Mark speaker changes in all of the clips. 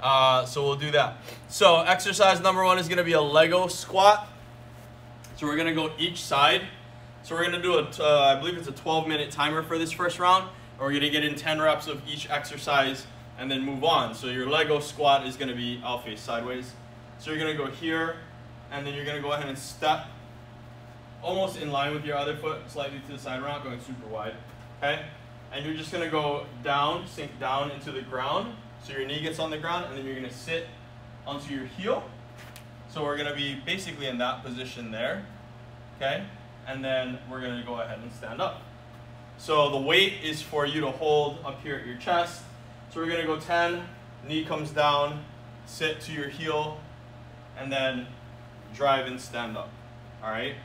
Speaker 1: So we'll do that. So exercise number 1 is going to be a Lego squat. So we're going to go each side. So we're going to do I believe it's a 12-minute timer for this first round. And we're going to get in 10 reps of each exercise and then move on. So your Lego squat is going to be, I'll face sideways. So you're going to go here, and then you're going to go ahead and step almost in line with your other foot, slightly to the side. We're not going super wide, okay? And you're just going to go down, sink down into the ground. So your knee gets on the ground, and then you're going to sit onto your heel. So we're going to be basically in that position there, okay? And then we're going to go ahead and stand up. So the weight is for you to hold up here at your chest. So we're going to go 10, knee comes down, sit to your heel, and then drive and stand up, all right?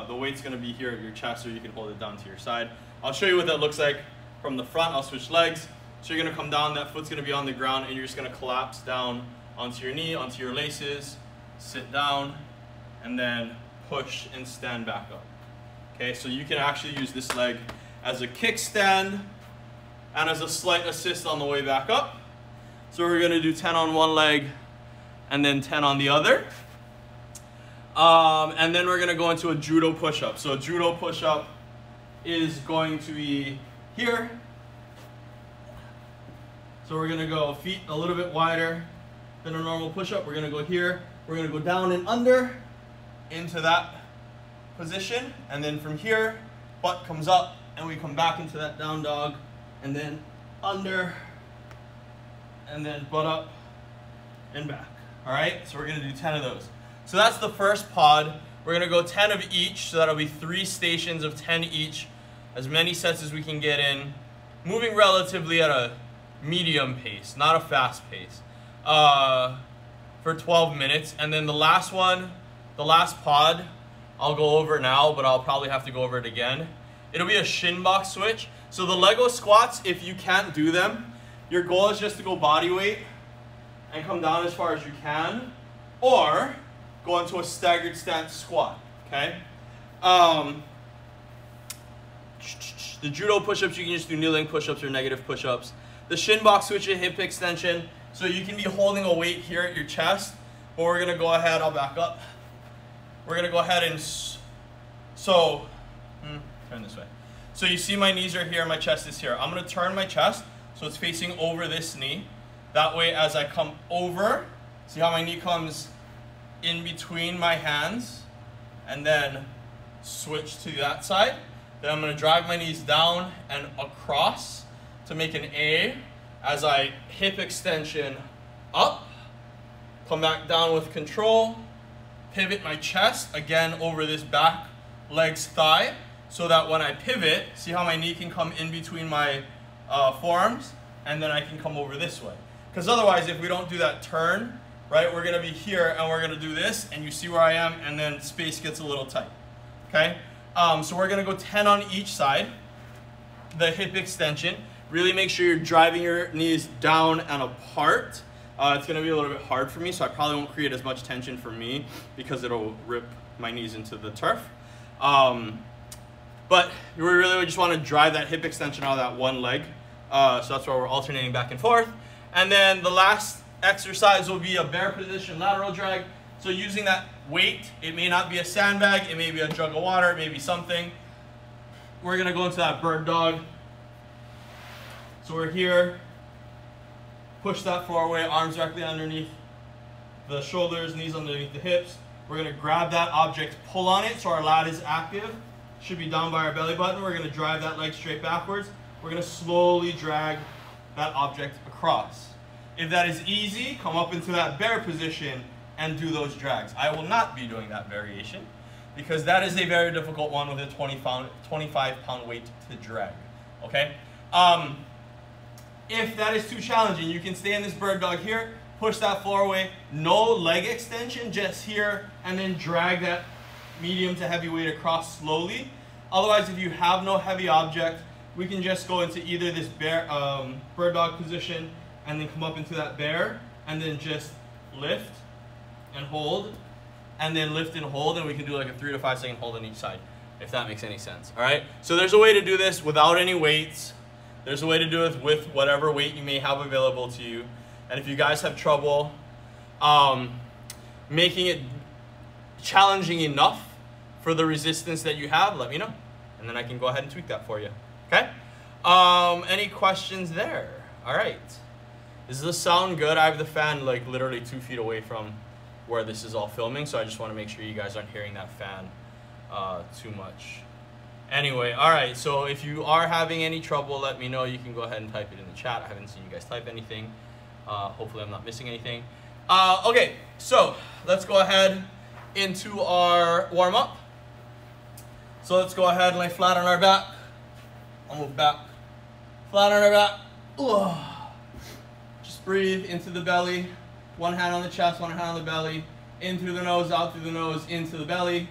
Speaker 1: The weight's going to be here at your chest, so you can hold it down to your side. I'll show you what that looks like from the front. I'll switch legs. So you're going to come down, that foot's going to be on the ground, and you're just going to collapse down onto your knee, onto your laces, sit down, and then push and stand back up. Okay, so you can actually use this leg as a kickstand and as a slight assist on the way back up. So we're going to do 10 on one leg and then 10 on the other. And then we're going to go into a Judo Push Up. So a Judo Push Up is going to be here. So we're going to go feet a little bit wider than a normal push-up. We're going to go here. We're going to go down and under into that position. And then from here, butt comes up and we come back into that down dog. And then under and then butt up and back. All right, so we're going to do 10 of those. So that's the first pod. We're going to go 10 of each. So that'll be 3 stations of 10 each. As many sets as we can get in. Moving relatively at a medium pace, not a fast pace, for 12 minutes. And then the last one, the last pod, I'll go over now, but I'll probably have to go over it again. It'll be a shin box switch. So the Lego squats, if you can't do them, your goal is just to go body weight and come down as far as you can, or go into a staggered stance squat, okay? The Judo push-ups, you can just do kneeling push-ups or negative push-ups. The shin box switch is hip extension. So you can be holding a weight here at your chest, but we're going to go ahead, I'll back up. We're going to go ahead and, turn this way. So you see my knees are here, my chest is here. I'm going to turn my chest so it's facing over this knee. That way as I come over, see how my knee comes in between my hands and then switch to that side. Then I'm going to drive my knees down and across to make an A as I hip extension up, come back down with control, pivot my chest again over this back leg's thigh so that when I pivot, see how my knee can come in between my forearms and then I can come over this way. Because otherwise if we don't do that turn, right, we're going to be here and we're going to do this and you see where I am and then space gets a little tight, okay? So we're going to go 10 on each side, the hip extension. Really make sure you're driving your knees down and apart. It's going to be a little bit hard for me, so I probably won't create as much tension for me because it'll rip my knees into the turf. But we really just want to drive that hip extension out of that one leg. So that's why we're alternating back and forth. And then the last exercise will be a bear position lateral drag. So using that weight, it may not be a sandbag, it may be a jug of water, it may be something. We're going to go into that bird dog. So we're here, push that floor away, arms directly underneath the shoulders, knees underneath the hips. We're going to grab that object, pull on it so our lat is active. Should be down by our belly button. We're going to drive that leg straight backwards. We're going to slowly drag that object across. If that is easy, come up into that bear position and do those drags. I will not be doing that variation because that is a very difficult one with a 25-pound weight to drag, okay? If that is too challenging, you can stay in this bird dog here, push that floor away, no leg extension, just here, and then drag that medium to heavy weight across slowly. Otherwise, if you have no heavy object, we can just go into either this bear, bird dog position and then come up into that bear and then just lift and hold and then lift and hold, and we can do like a 3 to 5 second hold on each side, if that makes any sense. All right, so there's a way to do this without any weights. There's a way to do it with whatever weight you may have available to you. And if you guys have trouble making it challenging enough for the resistance that you have, let me know. And then I can go ahead and tweak that for you. Okay? Any questions there? All right. Does this sound good? I have the fan like literally 2 feet away from where this is all filming, so I just want to make sure you guys aren't hearing that fan too much. Anyway, all right, so if you are having any trouble, let me know. You can go ahead and type it in the chat. I haven't seen you guys type anything. Hopefully I'm not missing anything. Okay, so let's go ahead into our warm-up. So let's go ahead and lay flat on our back. I'll move back. Flat on our back. Ugh. Just breathe into the belly. One hand on the chest, one hand on the belly. In through the nose, out through the nose, into the belly.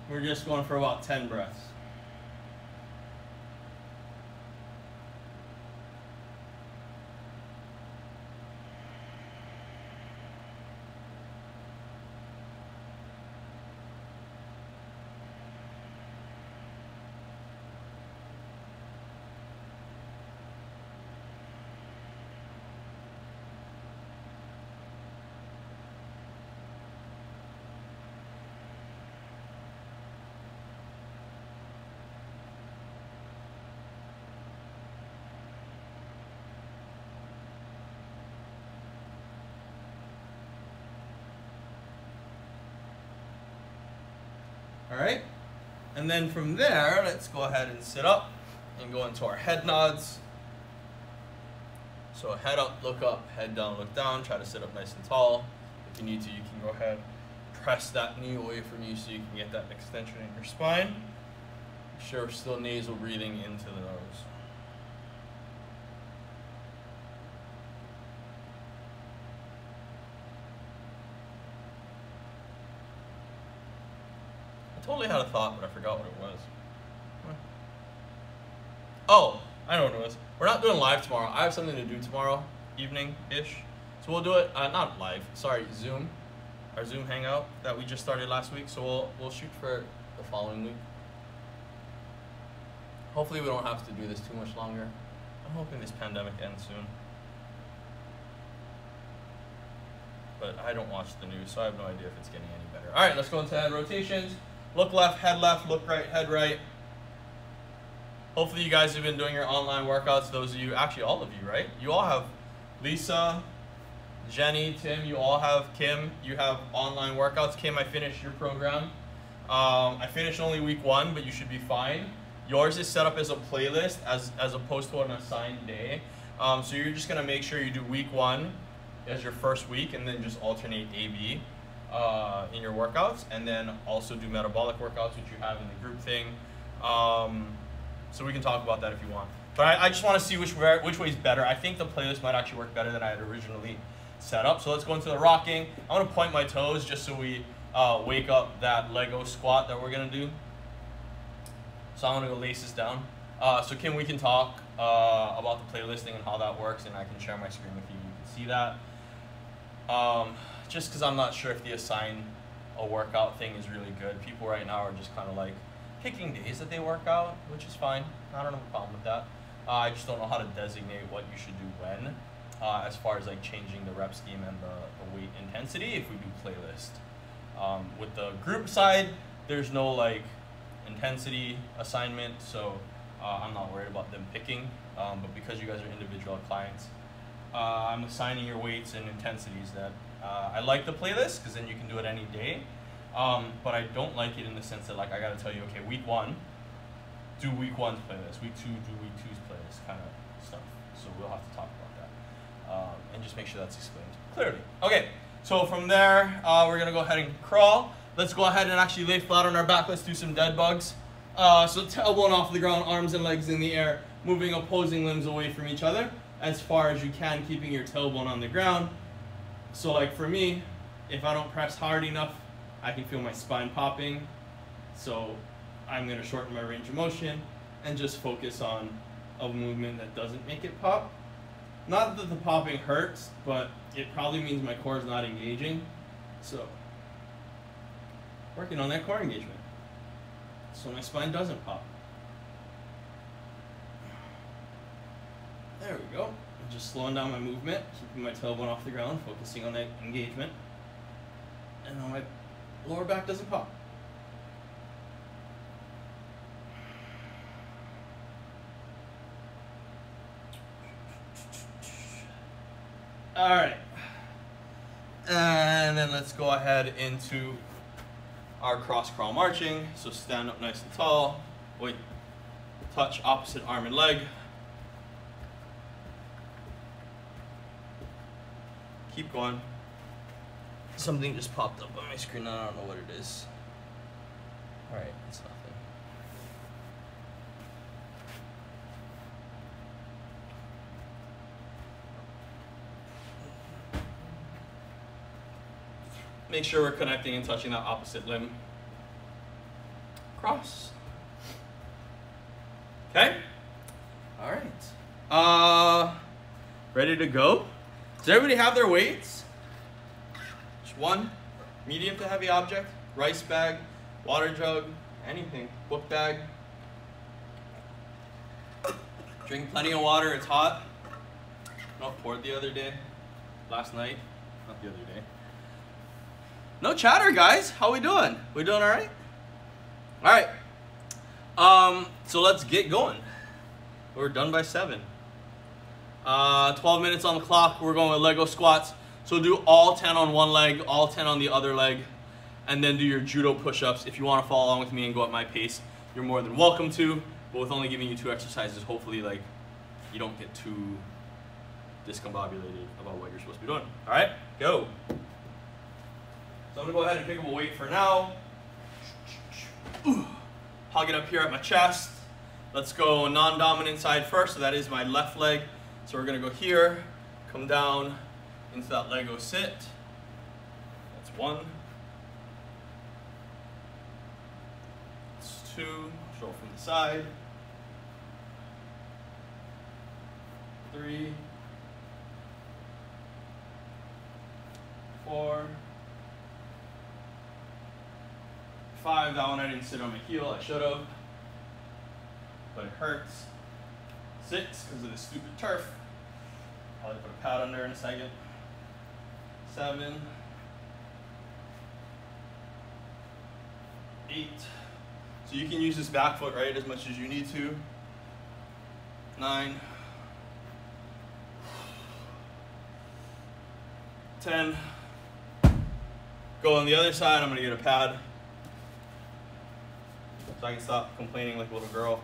Speaker 1: We're just going for about 10 breaths. All right, and then from there, let's go ahead and sit up and go into our head nods. So head up, head down, look down. Try to sit up nice and tall. If you need to, you can go ahead, press that knee away from you so you can get that extension in your spine. Make sure still nasal breathing into the nose. I totally had a thought, but I forgot what it was. Oh, I know what it was. We're not doing live tomorrow. I have something to do tomorrow evening-ish. So we'll do it, not live, sorry, Zoom. Our Zoom hangout that we just started last week. So we'll shoot for the following week. Hopefully we don't have to do this too much longer. I'm hoping this pandemic ends soon. But I don't watch the news, so I have no idea if it's getting any better. All right, let's go into head rotations. Look left, look right, head right. Hopefully you guys have been doing your online workouts. Those of you, actually all of you, right? You all have Lisa, Jenny, Tim, you all have Kim. You have online workouts. Kim, I finished your program. I finished only week 1, but you should be fine. Yours is set up as a playlist as opposed to an assigned day. So you're just gonna make sure you do week 1 as your first week and then just alternate A-B. In your workouts, and then also do metabolic workouts, which you have in the group thing. So we can talk about that if you want. But I just want to see which way is better. I think the playlist might actually work better than I had originally set up. So let's go into the rocking. I want to point my toes just so we wake up that Lego squat that we're going to do. So I'm going to go lace this down. So Kim, we can talk about the playlisting and how that works, and I can share my screen with you. You can see that. Just because I'm not sure if the assign a workout thing is really good. People right now are just kind of like picking days that they work out, which is fine. I don't have a problem with that. I just don't know how to designate what you should do when, as far as like changing the rep scheme and the weight intensity if we do playlist. With the group side, there's no like intensity assignment, so I'm not worried about them picking. But because you guys are individual clients, I'm assigning your weights and intensities that I like the playlist because then you can do it any day. But I don't like it in the sense that like I gotta tell you, okay, week 1, do week 1's playlist, week 2, do week 2's playlist, kind of stuff. So we'll have to talk about that and just make sure that's explained clearly. Okay, so from there, we're gonna go ahead and crawl. Let's go ahead and actually lay flat on our back. Let's do some dead bugs. So tailbone off the ground, arms and legs in the air, moving opposing limbs away from each other as far as you can, keeping your tailbone on the ground. So like for me, if I don't press hard enough, I can feel my spine popping. So I'm gonna shorten my range of motion and just focus on a movement that doesn't make it pop. Not that the popping hurts, but it probably means my core is not engaging. So working on that core engagement. so my spine doesn't pop. There we go. I'm just slowing down my movement, keeping my tailbone off the ground, focusing on that engagement. And now my lower back doesn't pop. All right. And then let's go ahead into our cross crawl marching. So stand up nice and tall. Wait. Touch opposite arm and leg. Keep going. Something just popped up on my screen. I don't know what it is. All right, it's nothing. Make sure we're connecting and touching that opposite limb. Cross. Okay. All right. Ready to go? Does everybody have their weights? Just one medium to heavy object, rice bag, water jug, anything, book bag. Drink plenty of water, it's hot. Not poured the other day, last night, not the other day. No chatter, guys. How we doing? We doing all right? All right. So let's get going. We're done by 7. 12 minutes on the clock. We're going with Lego squats. So do all 10 on one leg, all 10 on the other leg, and then do your judo push-ups. If you want to follow along with me and go at my pace, you're more than welcome to. But with only giving you 2 exercises, hopefully, like, you don't get too discombobulated about what you're supposed to be doing. All right, go. So I'm gonna go ahead and pick up a weight for now. Hug it up here at my chest. Let's go non-dominant side first, so that is my left leg. So we're gonna go here, come down into that Lego sit. That's 1. That's 2, show from the side. 3, 4, 5, that one I didn't sit on my heel, I should have, but it hurts. 6, because of this stupid turf. Probably put a pad under in a second. 7, 8, so you can use this back foot, right, as much as you need to. 9, 10, go on the other side, I'm gonna get a pad. So I can stop complaining like a little girl.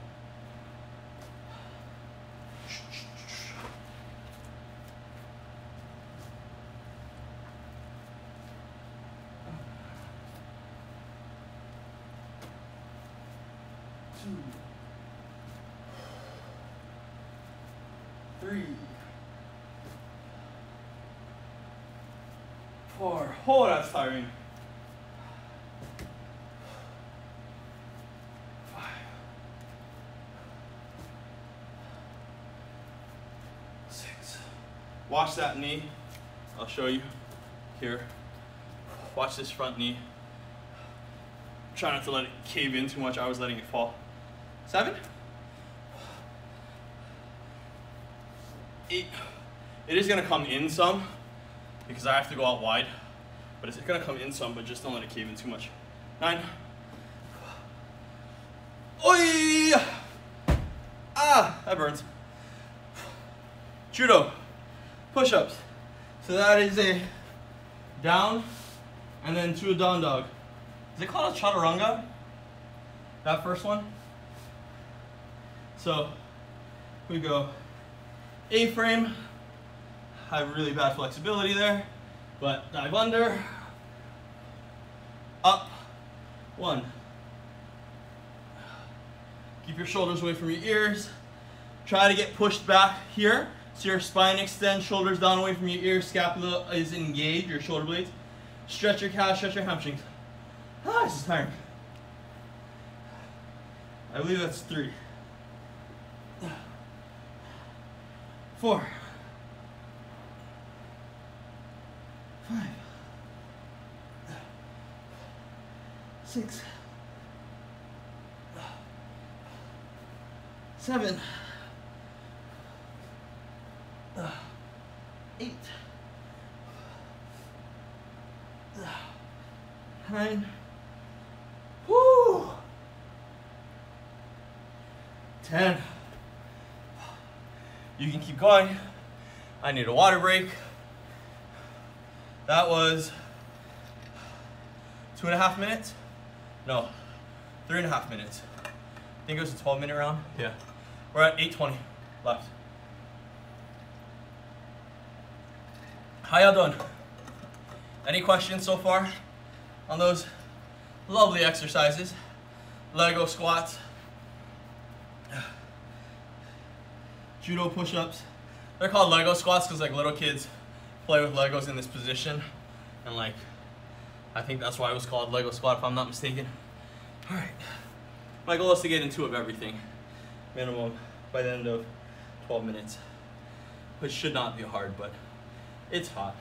Speaker 1: Two, 3, 4. Oh, that's tiring. 5. 6. Watch that knee. I'll show you here. Watch this front knee. Try not to let it cave in too much. I was letting it fall. 7. 8. It is gonna come in some because I have to go out wide, but it's gonna come in some, but just don't let it cave in too much. 9. Oi! Ah, that burns. Judo push-ups. So that is a down and then to a down dog. Is it called a chaturanga? That first one? So we go A-frame. I have really bad flexibility there, but dive under, up, 1. Keep your shoulders away from your ears. Try to get pushed back here. So your spine extends, shoulders down away from your ears, scapula is engaged, your shoulder blades. Stretch your calves, stretch your hamstrings. Ah, this is tiring. I believe that's 3. 4. 5. 6. 7, 8, 9, woo, 10. You can keep going. I need a water break. That was 2.5 minutes? No, 3.5 minutes. I think it was a 12-minute round. Yeah. We're at 8:20 left. How y'all doing? Any questions so far on those lovely exercises? Lego squats, judo push-ups. They're called Lego squats because like little kids play with Legos in this position, and like I think that's why it was called Lego squat if I'm not mistaken. All right, my goal is to get in 2 of everything, minimum by the end of 12 minutes, which should not be hard, but it's hot,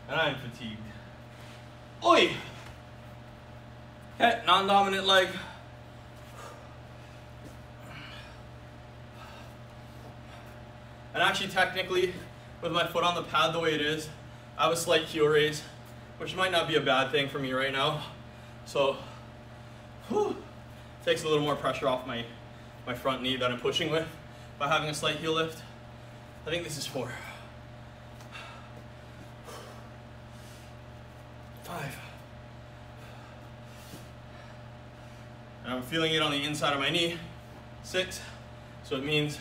Speaker 1: and I am fatigued. Oi! Okay, non-dominant leg. And actually, technically, with my foot on the pad the way it is, I have a slight heel raise, which might not be a bad thing for me right now. So, takes a little more pressure off my front knee that I'm pushing with by having a slight heel lift. I think this is 4. 5. And I'm feeling it on the inside of my knee. 6. So it means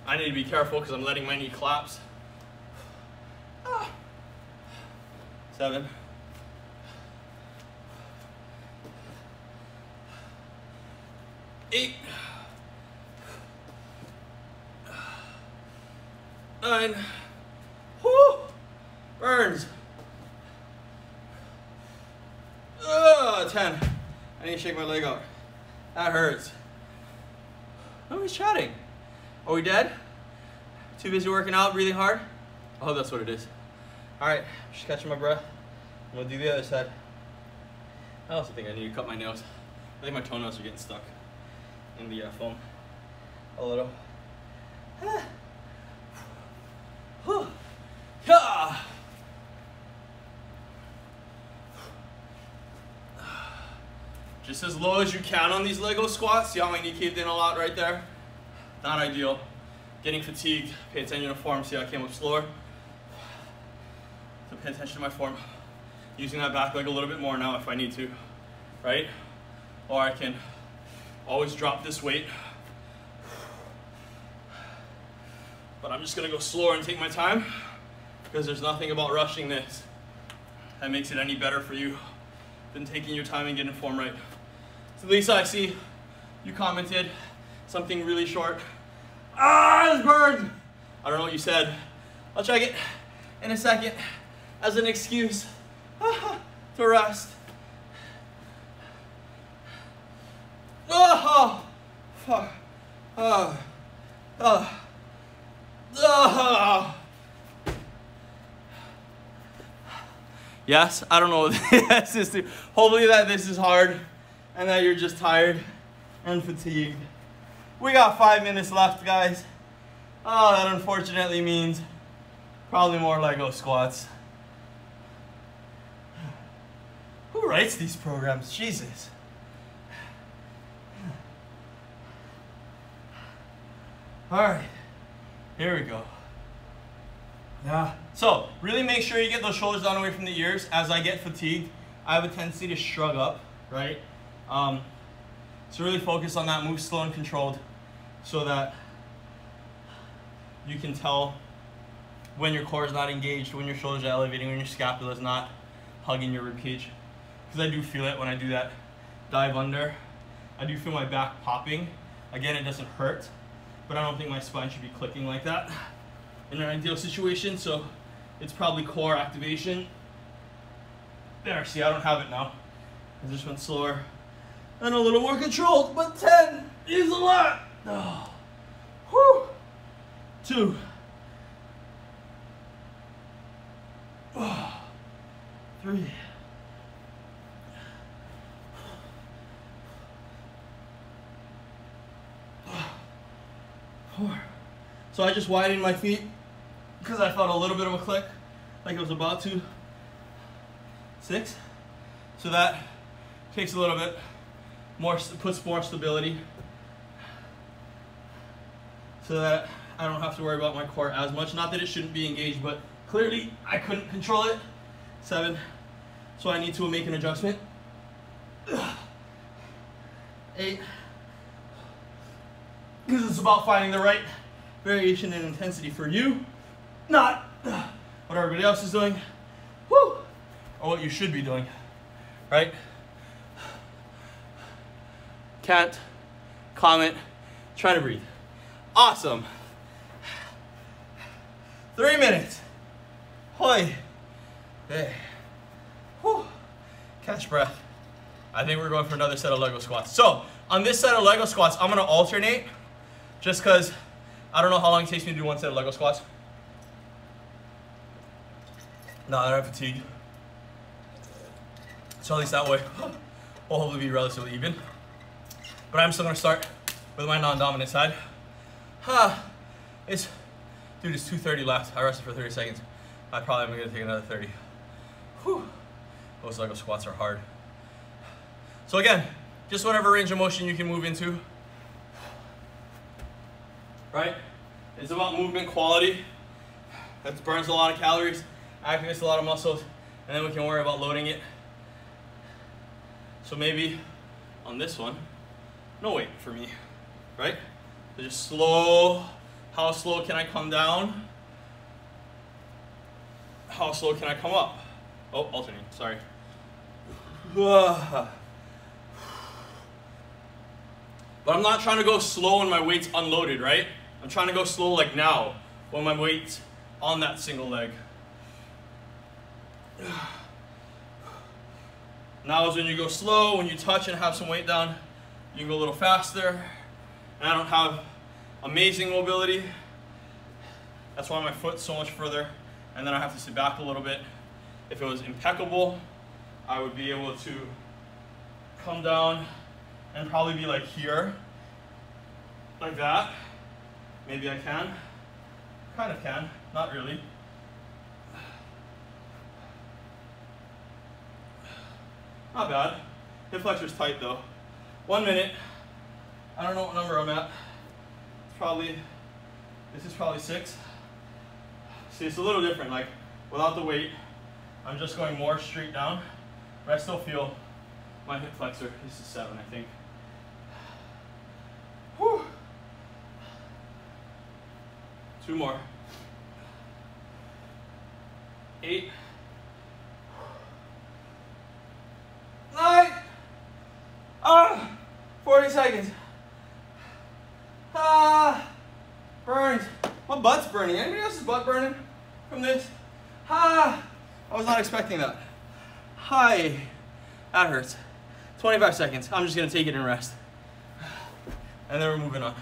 Speaker 1: I need to be careful because I'm letting my knee collapse. 7. 8. 9. Whoo! Burns. 10. I need to shake my leg out. That hurts. Nobody's chatting. Are we dead? Too busy working out, breathing hard? I hope that's what it is. All right, just catching my breath. I'm gonna do the other side. I also think I need to cut my nails. I think my toenails are getting stuck in the foam a little. Just as low as you can on these Lego squats. See how my knee caved in a lot right there? Not ideal. Getting fatigued. Pay attention to form. See how I came up slower? So pay attention to my form. Using that back leg a little bit more now if I need to, right? Or I can always drop this weight. But I'm just gonna go slower and take my time because there's nothing about rushing this that makes it any better for you than taking your time and getting form right. So Lisa, I see you commented something really short. This burns! I don't know what you said. I'll check it in a second as an excuse to rest. Oh, fuck. Yes, I don't know what this is. Hopefully that this is hard and that you're just tired and fatigued. We got 5 minutes left, guys. Oh, that unfortunately means probably more Lego squats. Who writes these programs? Jesus. All right, here we go. Yeah. So really make sure you get those shoulders down away from the ears. As I get fatigued, I have a tendency to shrug up, right? So really focus on that, move slow and controlled so that you can tell when your core is not engaged, when your shoulders are elevating, when your scapula is not hugging your ribcage. Because I do feel it when I do that dive under. I do feel my back popping. Again, it doesn't hurt, but I don't think my spine should be clicking like that in an ideal situation, so it's probably core activation. There, see, I don't have it now. I just went slower and a little more controlled, but 10 is a lot. Oh. Whew. 2. Oh. 3. 4. 4. So I just widened my feet because I felt a little bit of a click, like it was about to. 6. So that takes a little bit more, puts more stability, so that I don't have to worry about my core as much. Not that it shouldn't be engaged, but clearly I couldn't control it. 7. So I need to make an adjustment. 8. Because it's about finding the right variation in intensity for you, not what everybody else is doing. Woo! Or what you should be doing, right? Can't comment, try to breathe. Awesome. 3 minutes. Hoy. Hey. Whew. Catch breath. I think we're going for another set of Lego squats. So on this set of Lego squats, I'm gonna alternate just because I don't know how long it takes me to do one set of Lego squats. Now that I'm fatigued. So at least that way, we'll hopefully be relatively even. But I'm still gonna start with my non-dominant side. It's 2:30 left. I rested for 30 seconds. I probably am gonna take another 30. Whew. Those Lego squats are hard. So again, just whatever range of motion you can move into. Right? It's about movement quality. That burns a lot of calories, activates a lot of muscles, and then we can worry about loading it. So maybe on this one, no weight for me, right? So just slow. How slow can I come down? How slow can I come up? Oh, alternating, sorry. But I'm not trying to go slow when my weight's unloaded, right? I'm trying to go slow like now, when my weight's on that single leg. Now is when you go slow, when you touch and have some weight down, you can go a little faster. And I don't have amazing mobility. That's why my foot's so much further. And then I have to sit back a little bit. If it was impeccable, I would be able to come down and probably be like here, like that. Maybe I can, kind of can, not really. Not bad. Hip flexor's tight though. 1 minute. I don't know what number I'm at. It's probably, this is probably 6. See, it's a little different, like without the weight, I'm just going more straight down, but I still feel my hip flexor. This is 7, I think. Whew. 2 more. 8. 9. 40 seconds. Burns. My butt's burning. Anybody else's butt burning from this? I was not expecting that. Hi. That hurts. 25 seconds. I'm just gonna take it and rest. And then we're moving on.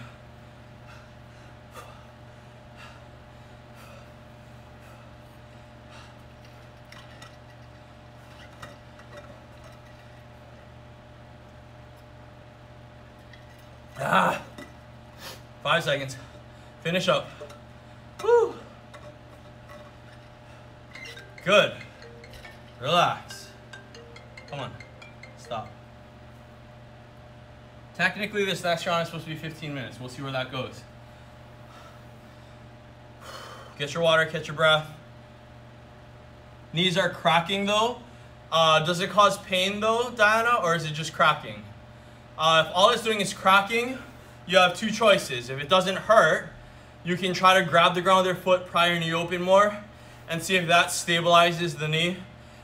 Speaker 1: Ah, 5 seconds. Finish up. Woo. Good. Relax. Come on. Stop. Technically, this next round is supposed to be 15 minutes. We'll see where that goes. Get your water, catch your breath. Knees are cracking though. Does it cause pain though, Diana, or is it just cracking? If all it's doing is cracking, you have 2 choices. If it doesn't hurt, you can try to grab the ground with your foot, pry your knee open more, and see if that stabilizes the knee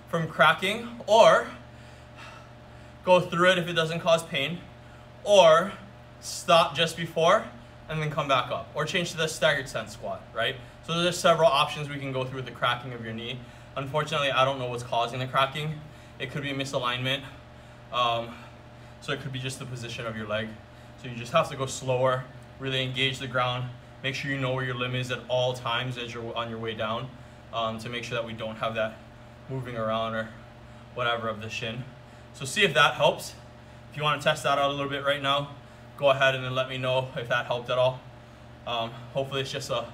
Speaker 1: from cracking, or go through it if it doesn't cause pain, or stop just before and then come back up, or change to the staggered stance squat, right? So there's several options we can go through with the cracking of your knee. Unfortunately, I don't know what's causing the cracking. It could be misalignment. So it could be just the position of your leg. So you just have to go slower, really engage the ground, make sure you know where your limb is at all times as you're on your way down, to make sure that we don't have that moving around or whatever of the shin. So see if that helps. If you want to test that out a little bit right now, go ahead and then let me know if that helped at all. Hopefully it's just a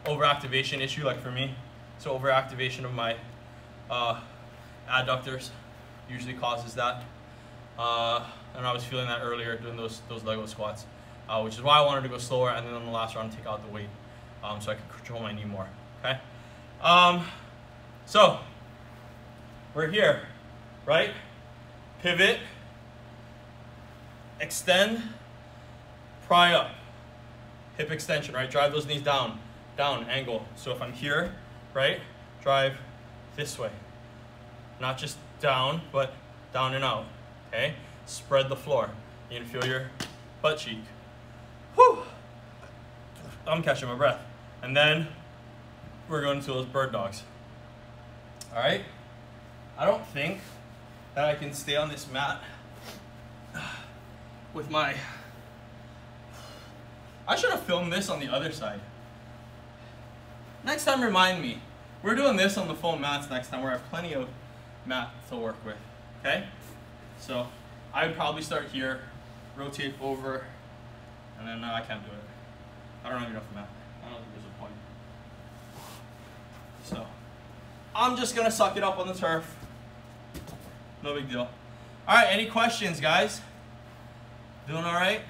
Speaker 1: overactivation issue like for me. So overactivation of my adductors usually causes that. And I was feeling that earlier doing those Lego squats, which is why I wanted to go slower, and then on the last round take out the weight, so I could control my knee more. Okay. So we're here, right? Pivot, extend, pry up, hip extension, right? Drive those knees down, angle. So if I'm here, right, drive this way, not just down, but down and out. Okay. Spread the floor. You're gonna feel your butt cheek. Whew. I'm catching my breath. And then we're going to those bird dogs. All right. I don't think that I can stay on this mat with my. I should have filmed this on the other side. Next time, remind me. We're doing this on the foam mats next time, where I have plenty of mat to work with. Okay. So I would probably start here, rotate over, and then I can't do it. I don't have enough mat. I don't think there's a point. So I'm just gonna suck it up on the turf. No big deal. All right, any questions, guys? Doing all right?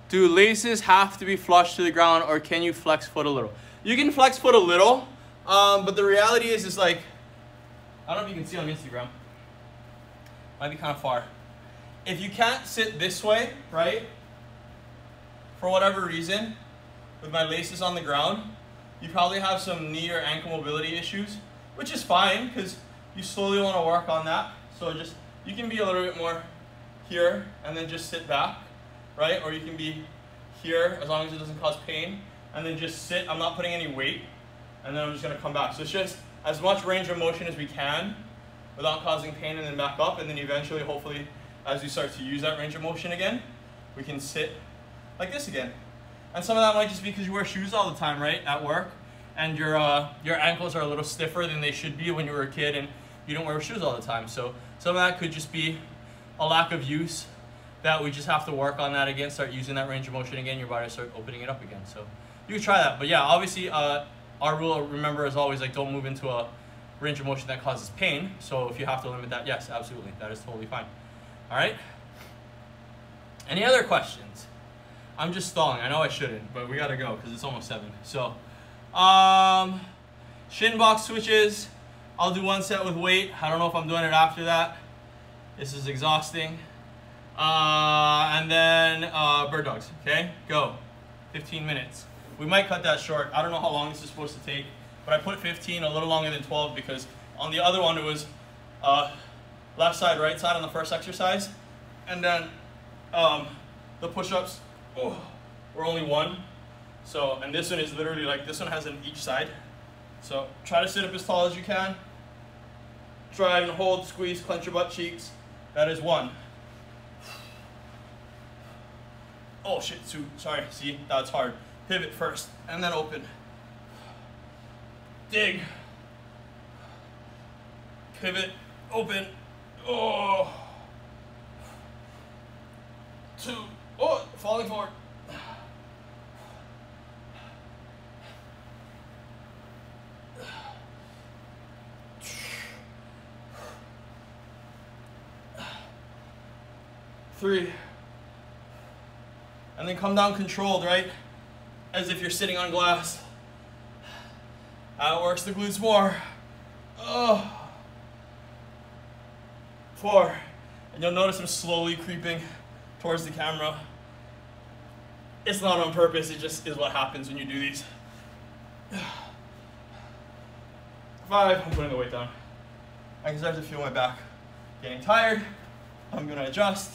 Speaker 1: Do laces have to be flush to the ground, or can you flex foot a little? You can flex foot a little, but the reality is like, I don't know if you can see on Instagram. Might be kind of far. If you can't sit this way, right, for whatever reason, with my laces on the ground, you probably have some knee or ankle mobility issues, which is fine because you slowly want to work on that. So just, you can be a little bit more here and then just sit back, right? Or you can be here as long as it doesn't cause pain, and then just sit. I'm not putting any weight, and then I'm just going to come back. So it's just as much range of motion as we can without causing pain, and then back up, and then eventually, hopefully, as we start to use that range of motion again, we can sit like this again. And some of that might just be because you wear shoes all the time, right, at work, and your ankles are a little stiffer than they should be when you were a kid and you don't wear shoes all the time. So some of that could just be a lack of use that we just have to work on that again, start using that range of motion again, your body will start opening it up again. So you can try that. But yeah, obviously our rule, remember, is always like, don't move into a range of motion that causes pain. So if you have to limit that, yes, absolutely, that is totally fine. All right? Any other questions? I'm just stalling. I know I shouldn't, but we gotta go because it's almost 7. So, shin box switches. I'll do 1 set with weight. I don't know if I'm doing it after that. This is exhausting. And then bird dogs. Okay, go. 15 minutes. We might cut that short. I don't know how long this is supposed to take, but I put 15, a little longer than 12, because on the other one it was left side, right side on the first exercise, and then the push-ups were only 1. So, and this one is literally like, this one has an each side. So try to sit up as tall as you can. Try and hold, squeeze, clench your butt cheeks. That is 1. Oh shit, sorry, see, that's hard. Pivot first, and then open. Dig. Pivot, open. Oh. 2. Oh, falling forward. 3. And then come down controlled, right? As if you're sitting on glass. That works the glutes more. 4. And you'll notice I'm slowly creeping towards the camera. It's not on purpose, it just is what happens when you do these. 5, I'm putting the weight down. I can start to feel my back getting tired. I'm gonna adjust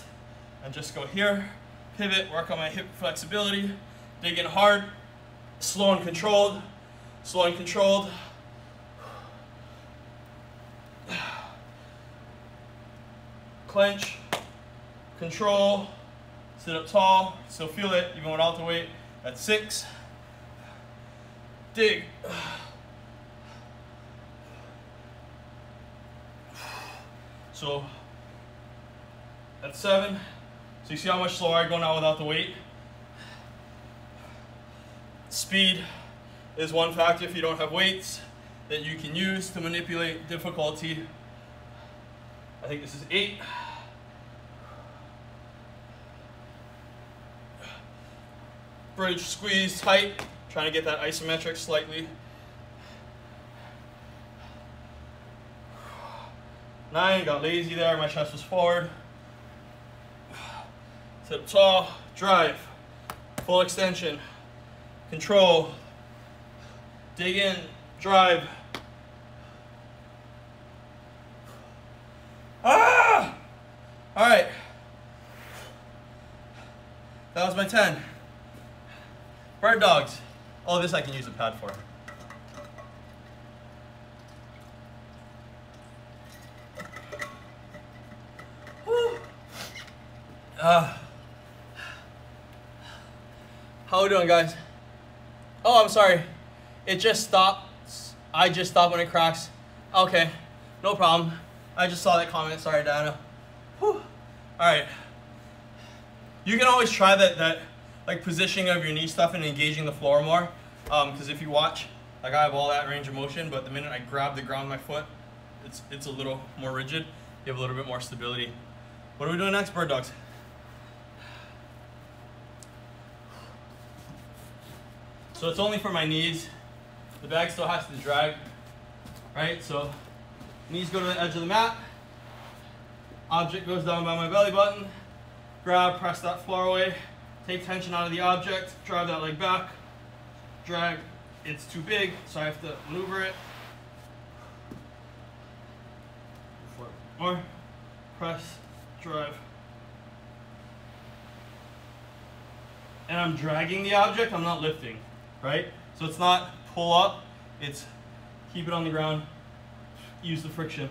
Speaker 1: and just go here, pivot, work on my hip flexibility, dig in hard, slow and controlled, slow and controlled. Clench, control, sit up tall, still feel it even without the weight. That's 6. Dig. So That's 7. So you see how much slower I go now without the weight? Speed is one factor if you don't have weights that you can use to manipulate difficulty. I think this is 8. Bridge, squeeze, tight. Trying to get that isometric slightly. 9, got lazy there, my chest was forward. Sit tall, drive, full extension, control, dig in, drive. Ah! All right. That was my 10. Bird dogs. All this I can use a pad for. How we doing, guys? Oh, I'm sorry. It just stops. I just stopped when it cracks. Okay, no problem. I just saw that comment. Sorry, Diana. Whew. All right. You can always try that like positioning of your knee stuff and engaging the floor more. Because if you watch, like I have all that range of motion, but the minute I grab the ground with my foot, it's a little more rigid. You have a little bit more stability. What are we doing next, bird dogs? So it's only for my knees. The bag still has to drag, right? So knees go to the edge of the mat. Object goes down by my belly button. Grab, press that floor away. Take tension out of the object. Drive that leg back. Drag. It's too big, so I have to maneuver it. More. Press, drive. And I'm dragging the object, I'm not lifting, right? So it's not pull up, it's keep it on the ground, use the friction.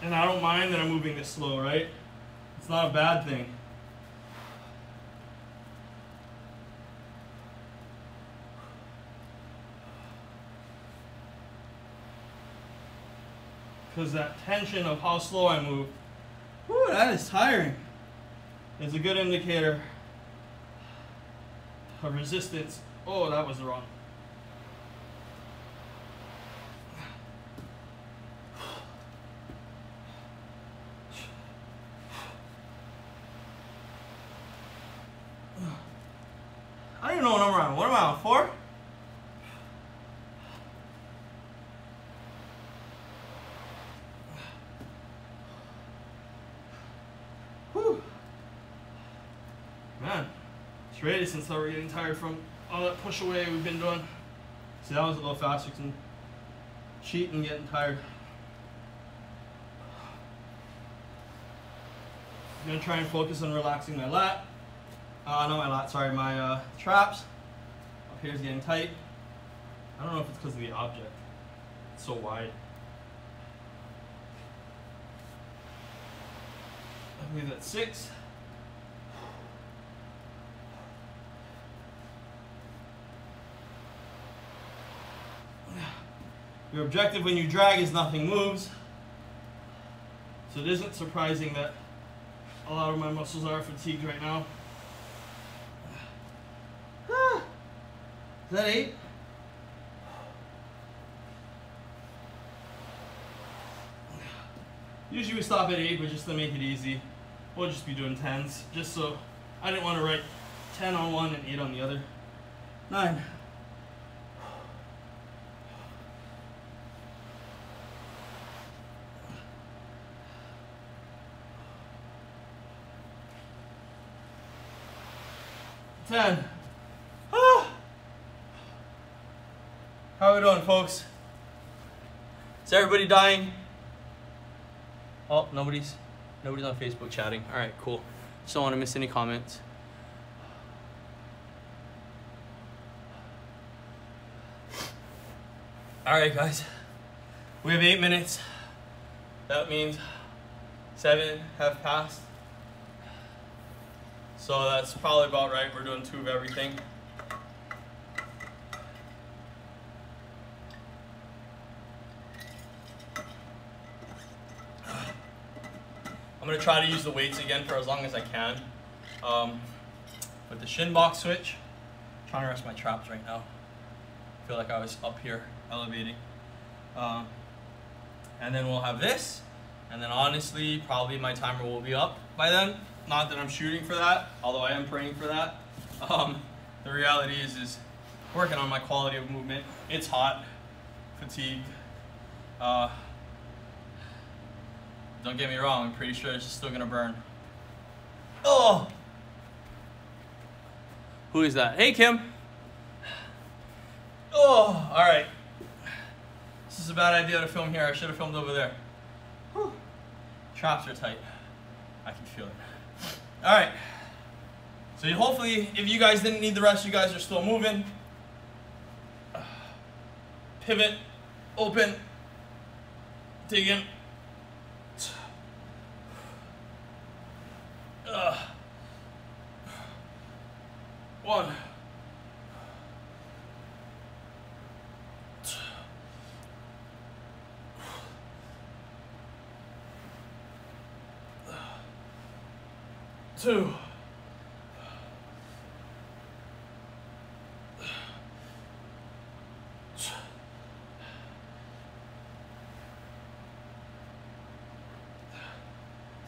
Speaker 1: And I don't mind that I'm moving this slow, right? It's not a bad thing. Because that tension of how slow I move, whew, that is tiring. It's a good indicator of resistance. Oh, that was wrong. I don't even know what number I'm on. What am I on? 4? Whew. Man, it's ready since we're getting tired from all that push away we've been doing. See, that was a little faster. You can cheat and getting tired. I'm gonna try and focus on relaxing my lat. Not my lat, sorry, my traps. Up here is getting tight. I don't know if it's because of the object. It's so wide. I believe that's 6. Your objective when you drag is nothing moves. So it isn't surprising that a lot of my muscles are fatigued right now. Is that 8? Usually we stop at 8, but just to make it easy, we'll just be doing 10s. Just so I didn't want to write 10 on one and 8 on the other. 9. Ten. Ah. How are we doing, folks? Is everybody dying? Oh, nobody's on Facebook chatting. All right, cool. Just don't want to miss any comments. All right, guys. We have 8 minutes. That means 7 have passed. So that's probably about right. We're doing 2 of everything. I'm gonna try to use the weights again for as long as I can. With the shin box switch, I'm trying to rest my traps right now. I feel like I was up here elevating. And then we'll have this, and then honestly, probably my timer will be up by then. Not that I'm shooting for that, although I am praying for that. The reality is working on my quality of movement. It's hot, fatigued. Don't get me wrong, I'm pretty sure it's just still gonna burn. Oh! Who is that? Hey, Kim. Oh, all right. This is a bad idea to film here. I should have filmed over there. Whew. Traps are tight. I can feel it. All right. So hopefully, if you guys didn't need the rest, you guys are still moving. Pivot, open, dig in. One. Two.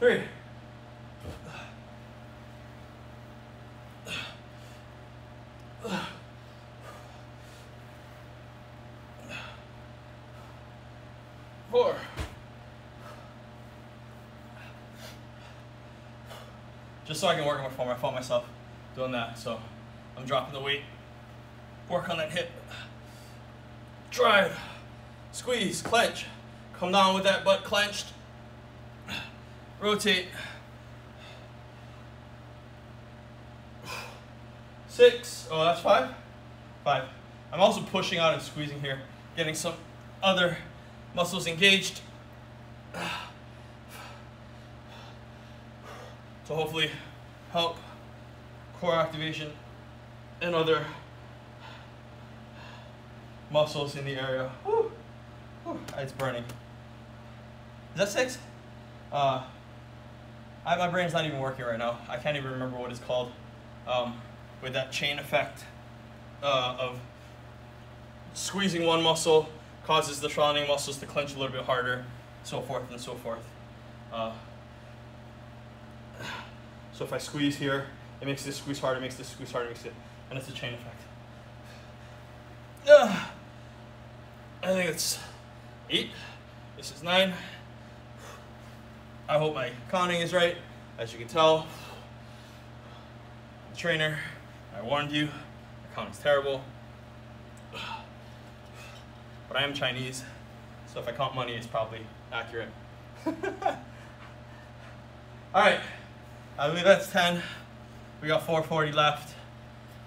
Speaker 1: Three. Four. Just so I can work on my form, I felt myself doing that, so I'm dropping the weight. Work on that hip. Drive, squeeze, clench. Come down with that butt clenched. Rotate. 6. Oh, that's 5? 5. I'm also pushing out and squeezing here, getting some other muscles engaged. To hopefully help core activation and other muscles in the area. Woo. Woo. It's burning. Is that 6? My brain's not even working right now. I can't even remember what it's called. With that chain effect of squeezing one muscle causes the surrounding muscles to clench a little bit harder, so forth and so forth. So if I squeeze here, it makes this squeeze harder, makes this squeeze harder, makes it, and it's a chain effect. I think it's 8. This is 9. I hope my counting is right. As you can tell, the trainer, I warned you, my counting's terrible. But I am Chinese, so if I count money, it's probably accurate. All right, I believe that's 10. We got 440 left.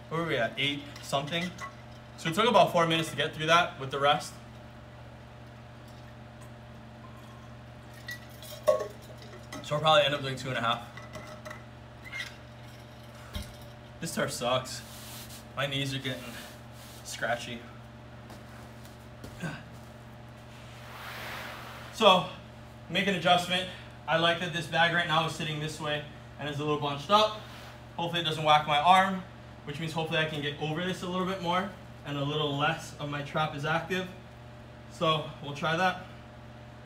Speaker 1: Where were we at? 8 something. So it took about 4 minutes to get through that with the rest. So we'll probably end up doing 2.5. This turf sucks. My knees are getting scratchy. So, make an adjustment. I like that this bag right now is sitting this way and is a little bunched up. Hopefully it doesn't whack my arm, which means hopefully I can get over this a little bit more and a little less of my trap is active. So, we'll try that.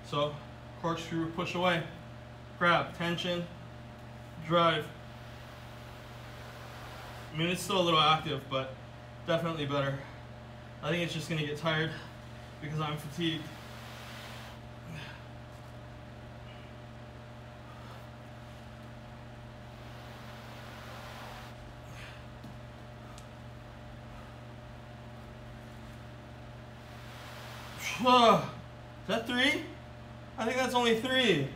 Speaker 1: So, corkscrew, push away. Grab, tension, drive. I mean, it's still a little active, but definitely better. I think it's just gonna get tired because I'm fatigued. Is that 3? I think that's only 3.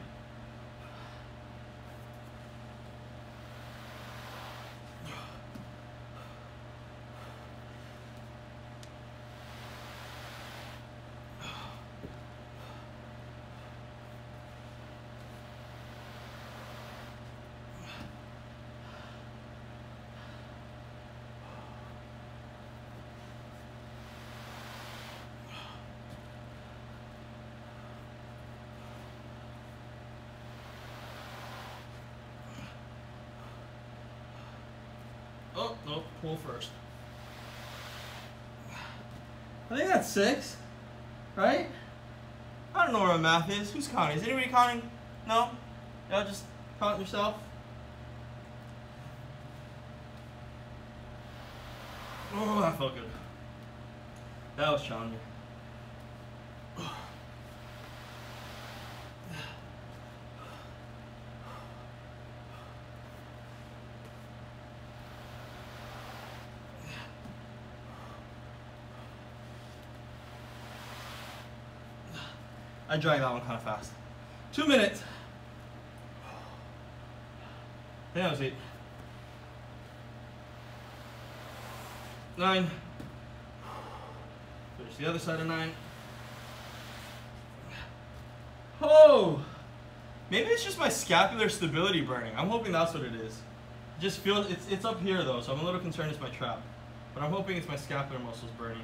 Speaker 1: Oh, no, pull first. I think that's 6, right? I don't know where my math is. Who's counting? Is anybody counting? No? Y'all just count yourself? Oh, that felt good. That was challenging. I dragged that one kind of fast. 2 minutes. I think that was 8. 9. Finish the other side of 9. Oh! Maybe it's just my scapular stability burning. I'm hoping that's what it is. It just feels, it's up here though, so I'm a little concerned it's my trap. But I'm hoping it's my scapular muscles burning.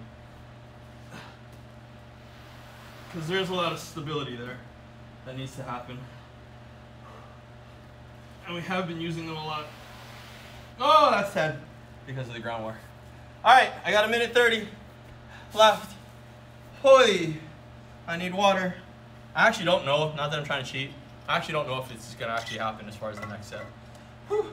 Speaker 1: Because there's a lot of stability there that needs to happen. And we have been using them a lot. Oh, that's 10 because of the groundwork. Alright, I got 1:30 left. Holy, I need water. I actually don't know, not that I'm trying to cheat. I actually don't know if it's going to actually happen as far as the next set. Whew.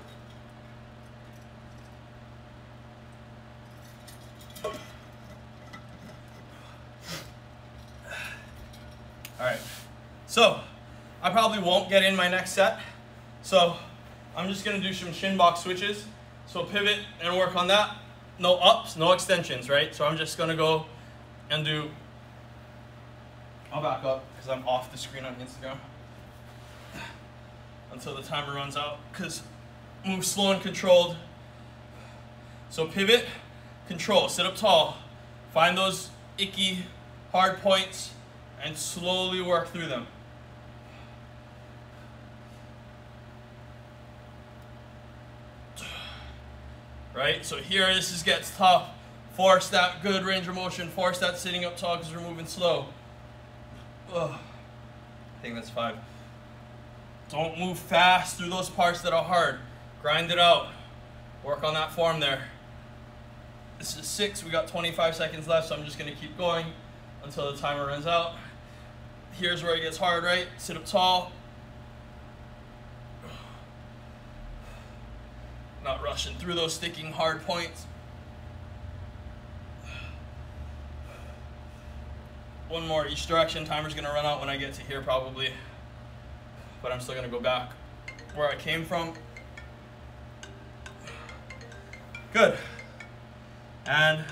Speaker 1: Alright, so I probably won't get in my next set. So I'm just going to do some shin box switches. So pivot and work on that. No ups, no extensions, right? So I'm just going to go and do, I'll back up because I'm off the screen on Instagram until the timer runs out, because move slow and controlled. So pivot, control, sit up tall, find those icky hard points and slowly work through them. Right, so here this gets tough. Force that good range of motion, force that sitting up tall because we're moving slow. Ugh. I think that's 5. Don't move fast through those parts that are hard. Grind it out. Work on that form there. This is 6, we got 25 seconds left, so I'm just gonna keep going until the timer runs out. Here's where it gets hard, right? Sit up tall. Not rushing through those sticking hard points. One more each direction. Timer's gonna run out when I get to here probably, but I'm still gonna go back where I came from. Good. And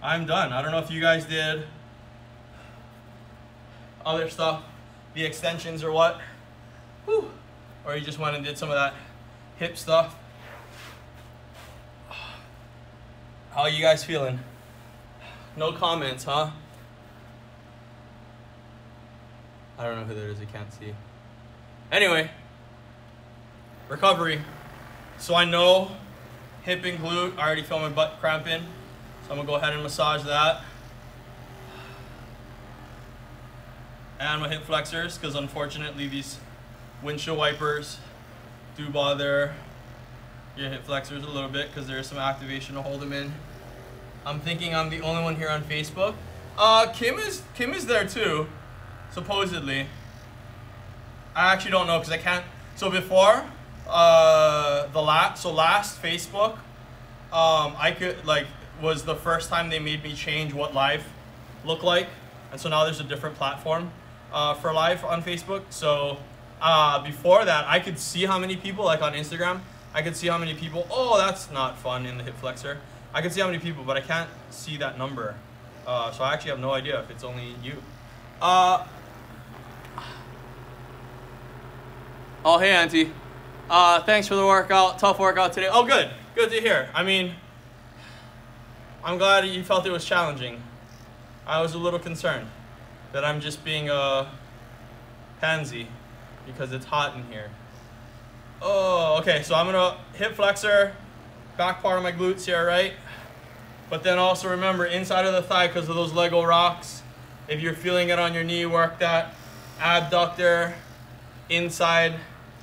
Speaker 1: I'm done. I don't know if you guys did other stuff, the extensions or what. Whew. Or you just went and did some of that hip stuff. How are you guys feeling? No comments, huh? I don't know who that is, I can't see. Anyway, recovery. So I know hip and glute, I already feel my butt cramping. So I'm gonna go ahead and massage that. And my hip flexors, because unfortunately these windshield wipers do bother your hip flexors a little bit because there's some activation to hold them in. I'm thinking I'm the only one here on Facebook. Kim is there too, supposedly. I actually don't know because I can't. So before last Facebook, I could was the first time they made me change what live looked like, and so now there's a different platform for live on Facebook. So before that, I could see how many people, like on Instagram, I could see how many people. Oh, that's not fun in the hip flexor. I can see how many people, but I can't see that number. So I actually have no idea if it's only you. Oh, hey, Auntie. Thanks for the workout. Tough workout today. Oh, good. Good to hear. I mean, I'm glad you felt it was challenging. I was a little concerned that I'm just being a pansy because it's hot in here. Oh, okay. So I'm going to hip flexor, back part of my glutes here, right? But then also remember, inside of the thigh, because of those Lego rocks, if you're feeling it on your knee, work that abductor, inside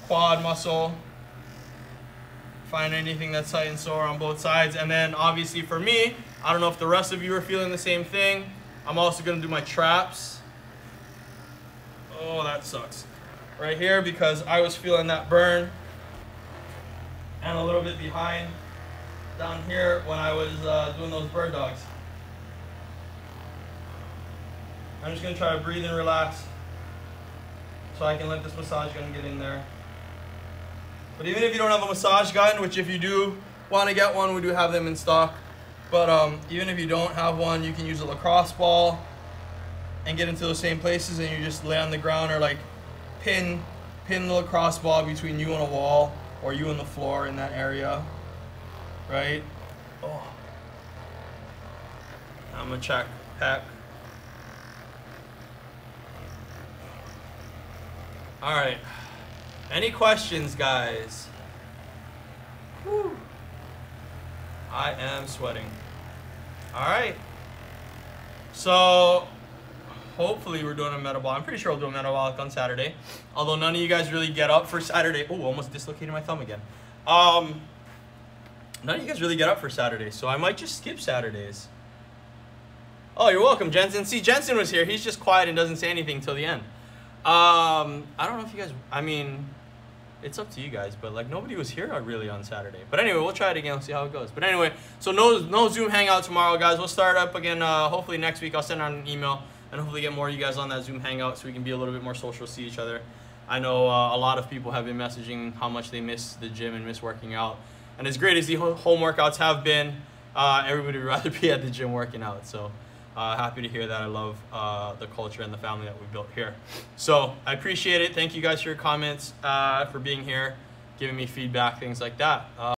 Speaker 1: quad muscle. find anything that's tight and sore on both sides. And then obviously for me, I don't know if the rest of you are feeling the same thing. I'm also gonna do my traps. Oh, that sucks. Right here, because I was feeling that burn. And a little bit behind down here when I was doing those bird dogs. I'm just gonna try to breathe and relax so I can let this massage gun get in there. But even if you don't have a massage gun, which if you do want to get one, we do have them in stock. But even if you don't have one, you can use a lacrosse ball and get into those same places, and you just lay on the ground or like pin the lacrosse ball between you and a wall or you and the floor in that area, right? Oh. I'm gonna check pec. All right. Any questions, guys? Whew. I am sweating. All right. So hopefully we're doing a metabolic. I'm pretty sure we'll do a metabolic on Saturday. Although none of you guys really get up for Saturday. Oh, almost dislocated my thumb again. None of you guys really get up for Saturday, so I might just skip Saturdays. Oh, you're welcome, Jensen. See, Jensen was here. He's just quiet and doesn't say anything till the end. I don't know if you guys, I mean, it's up to you guys, but like nobody was here really on Saturday. But anyway, we'll try it again. We'll see how it goes. But anyway, so no Zoom hangout tomorrow, guys. We'll start up again. Hopefully next week I'll send out an email and hopefully get more of you guys on that Zoom hangout so we can be a little bit more social, see each other. I know a lot of people have been messaging how much they miss the gym and miss working out. And as great as the home workouts have been, everybody would rather be at the gym working out. So happy to hear that. I love the culture and the family that we built here. So I appreciate it. Thank you guys for your comments, for being here, giving me feedback, things like that.